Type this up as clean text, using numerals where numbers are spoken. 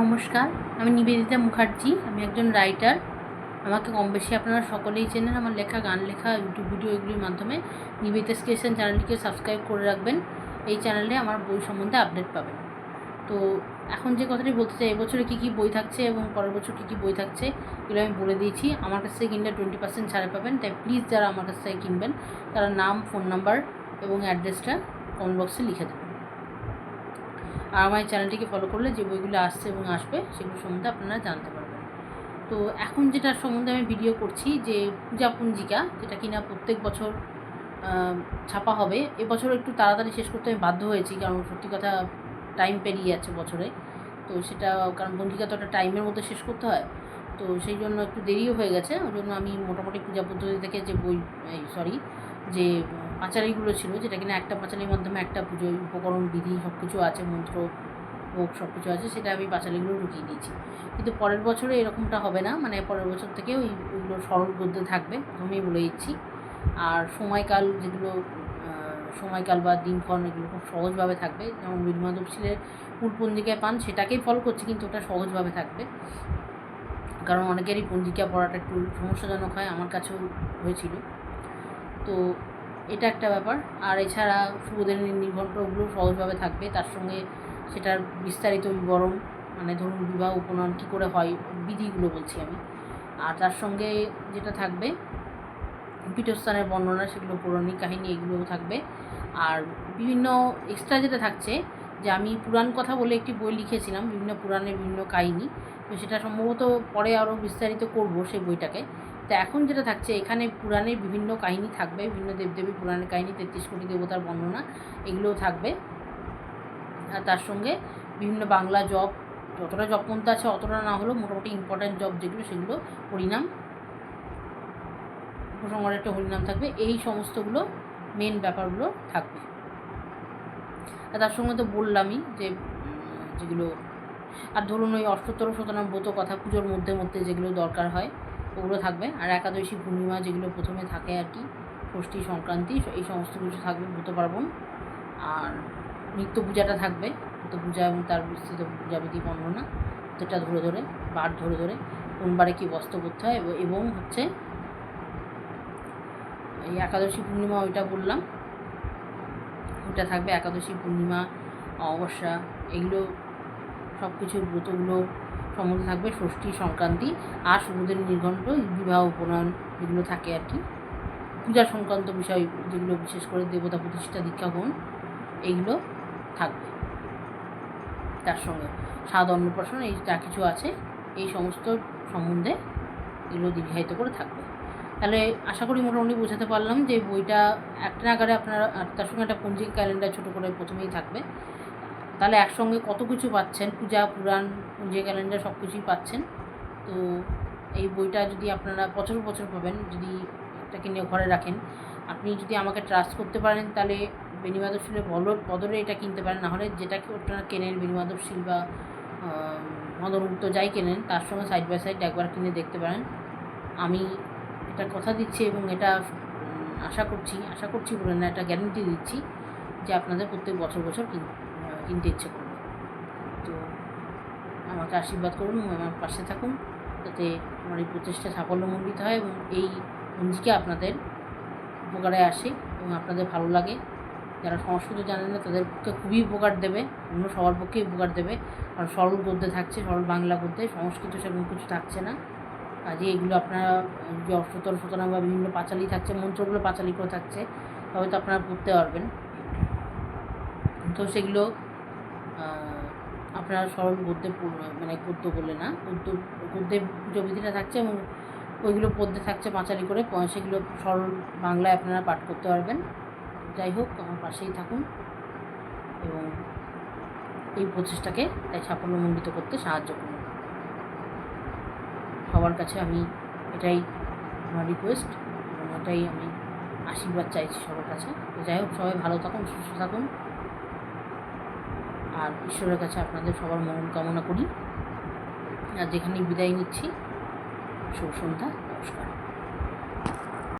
নমস্কার, আমি নিবেদিতা মুখার্জি। আমি একজন রাইটার। আমাকে কম বেশি আপনারা সকলেই চেনেন। আমার লেখা, গান লেখা, ইউটিউব ভিডিও এগুলির মাধ্যমে নিবেদিতা ক্রিয়েশন চ্যানেলটিকে সাবস্ক্রাইব করে রাখবেন। এই চ্যানেলে আমার বই সম্বন্ধে আপডেট পাবেন। তো এখন যে কথাটি বলতে চাই, এবছরে কী কী বই থাকছে এবং পরের বছর কী কী বই থাকছে এগুলো আমি বলে দিয়েছি। আমার কাছ থেকে কিনলে 20% ছাড়ে পাবেন। তাই প্লিজ যারা আমার কাছ থেকে কিনবেন তারা নাম, ফোন নাম্বার এবং অ্যাড্রেসটা কমেন্ট বক্সে লিখে দেবেন। আর আমার চ্যানেলটিকে ফলো করলে যে বইগুলো আসছে এবং আসবে সেগুলো সম্বন্ধে আপনারা জানতে পারবেন। তো এখন যেটার সম্বন্ধে আমি ভিডিও করছি, যে পূজা পঞ্জিকা, যেটা কিনা প্রত্যেক বছর ছাপা হবে। এবছর একটু তাড়াতাড়ি শেষ করতে আমি বাধ্য হয়েছি, কারণ সত্যি কথা টাইম পেরিয়ে যাচ্ছে বছরে। তো সেটা কারণ পঞ্জিকা তো একটা টাইমের মধ্যে শেষ করতে হয়, তো সেই জন্য একটু দেরিও হয়ে গেছে। ওই জন্য আমি মোটামুটি পূজা পদ্ধতি থেকে যে বই যে পাঁচালিগুলো ছিল, যেটা কিনা একটা পাঁচালির মাধ্যমে একটা পুজোর উপকরণ, বিধি সব কিছু আছে, মন্ত্র ভোগ সব কিছু আছে, সেটা আমি পাঁচালিগুলো ঢুকিয়ে দিয়েছি। কিন্তু পরের বছরে এরকমটা হবে না, মানে পরের বছর থেকে ওইগুলো সরল গদ্যে থাকবে, প্রথমেই বলে দিচ্ছি। আর সময়কাল বা দিনক্ষণ এগুলো খুব সহজভাবে থাকবে। যেমন বীরমাধব শিলের মূল পঞ্জিকায় পান, সেটাকেই ফলো করছি, কিন্তু ওটা সহজভাবে থাকবে। কারণ অনেকেরই পঞ্জিকা পড়াটা একটু সমস্যাজনক হয়, আমার কাছেও হয়েছিল। তো এটা একটা ব্যাপার। আর এছাড়া শুভদিনের নির্ঘণ্ট ওগুলো সহজভাবে থাকবে। তার সঙ্গে সেটার বিস্তারিত বিবরণ, মানে ধরুন বিবাহ উপনয়ন কী করে হয়, বিধিগুলো বলছি আমি। আর তার সঙ্গে যেটা থাকবে পীঠস্থানের বর্ণনা, সেগুলো পৌরাণিক কাহিনী এগুলোও থাকবে। আর বিভিন্ন এক্সট্রা যেটা থাকছে, যে আমি পুরাণ কথা বলে একটি বই লিখেছিলাম, বিভিন্ন পুরাণের বিভিন্ন কাহিনী। তো সেটা সম্ভবত পরে আরও বিস্তারিত করব সেই বইটাকে। তো এখন যেটা থাকছে, এখানে পুরাণের বিভিন্ন কাহিনী থাকবে, বিভিন্ন দেবদেবীর পুরাণের কাহিনী, 33 কোটি দেবতার বর্ণনা এগুলোও থাকবে। আর তার সঙ্গে বিভিন্ন বাংলা জপ, যতটা জপমন্ত্র আছে অতটা না হলেও মোটামুটি ইম্পর্ট্যান্ট জপ যেগুলো, সেগুলো হরিনাম, উপসংহারে একটা হরিনাম থাকবে। এই সমস্তগুলো মেন ব্যাপারগুলো থাকবে। আর তার সঙ্গে তো বললামই যে যেগুলো, আর ধরুন ওই অষ্টতর শতনাম ব্রত কথা, পুজোর মধ্যে মধ্যে যেগুলো দরকার হয় ওগুলো থাকবে। আর একাদশী, পূর্ণিমা যেগুলো প্রথমে থাকে আর কি, ষষ্ঠী, সংক্রান্তি, এই সমস্ত কিছু থাকবে, ব্রত পার্বণ। আর নিত্য পূজাটা থাকবে, নিত্য পূজা এবং তার বিস্তৃত পূজাবিধি বর্ণনা, প্রত্যেকটা ধরে ধরে, বার ধরে ধরে, কোন বারে কী বস্ত্র করতে হয়, এবং হচ্ছে এই একাদশী, পূর্ণিমা ওইটা বললাম, ওইটা থাকবে। একাদশী, পূর্ণিমা, অমাবস্যা এগুলো সব কিছুর ব্রতগুলো সম্বন্ধে থাকবে। ষষ্ঠী, সংক্রান্তি আর শুভদিন নির্ঘণ্ট, বিবাহ উপনয়ন যেগুলো থাকে আর কি, পূজা সংক্রান্ত বিষয় যেগুলো, বিশেষ করে দেবতা প্রতিষ্ঠা, দীক্ষা গ্রহণ, এইগুলো থাকবে। তার সঙ্গে স্বাদ, অন্নপ্রাশন, এই যা কিছু আছে এই সমস্ত সম্বন্ধে এগুলো দীর্ঘায়িত করে থাকবে। তাহলে আশা করি মোটামুটি বোঝাতে পারলাম যে বইটা একটা নাগারে আপনারা, আর তার সঙ্গে একটা পঞ্জিকা ক্যালেন্ডার ছোটো করে প্রথমেই থাকবে। তাহলে একসঙ্গে কত কিছু পাচ্ছেন, পূজা, পুরাণ, পঞ্জিকা ক্যালেন্ডার সব কিছুই পাচ্ছেন। তো এই বইটা যদি আপনারা বছর বছর পাবেন, যদি এটাকে নিয়ে ঘরে রাখেন, আপনি যদি আমাকে ট্রাস্ট করতে পারেন, তাহলে বেণীমাধব শিলের বদলে এটা কিনতে পারেন। নাহলে যেটাকে আপনারা কেনেন, বেণীমাধব শিল বা মদনগুপ্ত যাই কেনেন, তার সঙ্গে সাইড বাই সাইড একবার কিনে দেখতে পারেন। আমি এটা কথা দিচ্ছি এবং এটা আশা করছি বলে না, এটা গ্যারেন্টি দিচ্ছি যে আপনাদের প্রত্যেক বছর বছর কিনতে ইচ্ছে করবে। তো আমাকে আশীর্বাদ করুন এবং আমার পাশে থাকুন, যাতে আমার এই প্রচেষ্টা সাফল্যমণ্ডিত হয় এবং এই পঞ্জিকা আপনাদের উপকারে আসে এবং আপনাদের ভালো লাগে। যারা সংস্কৃত জানেন না তাদের পক্ষে খুবই উপকার দেবে, অন্য সবার পক্ষেই উপকার দেবে। কারণ সরল গদ্যে থাকছে, সরল বাংলা গদ্যে, সংস্কৃত সেরকম কিছু থাকছে না। কাজে এগুলো আপনারা যে অষ্টতর শতনাম বা বিভিন্ন পাঁচালি থাকছে, মন্ত্রগুলো পাঁচালি করে থাকছে, তবে তো আপনারা পড়তে পারবেন। তো সেগুলো আপনারা সরল গদ্যে, মানে গদ্য বলে না, গদ্যে পুজো বিধিটা থাকছে এবং ওইগুলো পদ্যে থাকছে পাঁচালি করে, সেগুলো সরল বাংলায় আপনারা পাঠ করতে পারবেন। যাই হোক, আমার পাশেই থাকুন এবং এই প্রচেষ্টাকে তাই সাফল্যমণ্ডিত করতে সাহায্য করুন। সবার কাছে আমি এটাই আমার রিকোয়েস্ট এবং এটাই আমি আশীর্বাদ চাইছি সবার কাছে। তো যাই হোক, সবাই ভালো থাকুন, সুস্থ থাকুন, আর ঈশ্বরের কাছে আপনাদের সবার মঙ্গল কামনা করি। আর যেখানেই বিদায় নিচ্ছি, শুভ সন্ধ্যা, নমস্কার।